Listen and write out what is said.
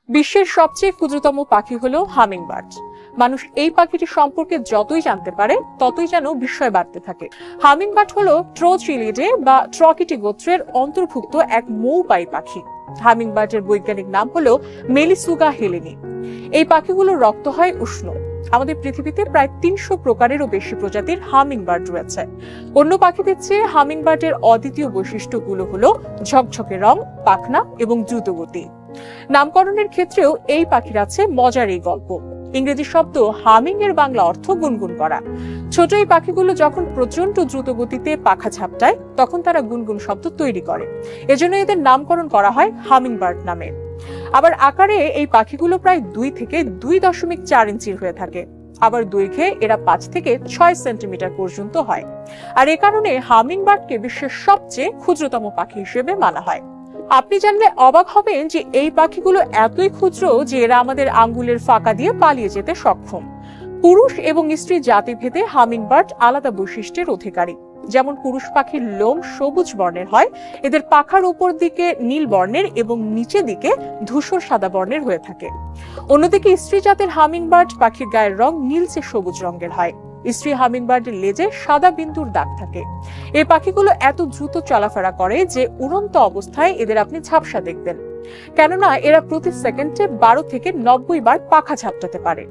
বিশ্বের সবচেয়ে ক্ষুদ্রতম পাখি হলো হামিংবার্ড। মানুষ এই পাখিটি সম্পর্কে যতই জানতে পারে ততই যেন বিস্ময় বাড়তে থাকে। হামিংবার্ড হলো ট্রোচিলিডে বা ট্রকিটি গোত্রের অন্তর্ভুক্ত এক মৌপাই পাখি। হামিংবার্ডের বৈজ্ঞানিক নাম হলো মেলিসুগা হেলেনি। এই পাখিগুলোর রক্ত হয় উষ্ণ। আমাদের পৃথিবীতে প্রায় ৩০০ প্রকারেরও বেশি প্রজাতির হামিংবার্ড রয়েছে। অন্য পাখিদের চেয়ে হামিংবার্ডের অদ্বিতীয় বৈশিষ্ট্যগুলো হলো ঝকঝকে রং, পাখনা এবং দ্রুতগতি। নামকরণের ক্ষেত্রেও এই পাখির আছে মজার এই গল্প। ইংরেজি শব্দ হামিং এর বাংলা অর্থ গুনগুন করা। ছোট এই পাখিগুলো যখন প্রচন্ড দ্রুত গতিতে পাখা ঝাপটায় তখন তারা গুনগুন শব্দ তৈরি করে। এজন্য এদের নামকরণ করা হয় হামিংবার্ড নামে। আবার আকারে এই পাখিগুলো প্রায় ২ থেকে ২.৪ ইঞ্চির হয়ে থাকে। আবার দৈর্ঘ্যে এরা ৫ থেকে ৬ সেন্টিমিটার পর্যন্ত হয়। আর এ কারণে হামিংবার্ডকে বিশ্বের সবচেয়ে ক্ষুদ্রতম পাখি হিসেবে মানা হয়। আপনি জানলে অবাক হবেন যে এই পাখিগুলো এতই ক্ষুদ্র যে এরা আমাদের আঙ্গুলের ফাঁকা দিয়ে পালিয়ে যেতে সক্ষম। পুরুষ এবং স্ত্রী জাতিভেদে হামিংবার্ড আলাদা বৈশিষ্ট্যের অধিকারী। যেমন পুরুষ পাখির লোম সবুজ বর্ণের হয়, এদের পাখার উপর দিকে নীল বর্ণের এবং নিচে দিকে ধূসর সাদা বর্ণের হয়ে থাকে। অন্যদিকে স্ত্রী জাতের হামিংবার্ড পাখির গায়ের রং নীলচে সবুজ রঙের হয়। স্ত্রী হামিংবার্ডের লেজে সাদা বিন্দুর দাগ থাকে। এই পাখিগুলো এত দ্রুত চলাফেরা করে যে উড়ন্ত অবস্থায় এদের আপনি ঝাপসা দেখবেন, কেননা এরা প্রতি সেকেন্ডে ১২ থেকে ৯০ বার পাখা ঝাপটাতে পারে।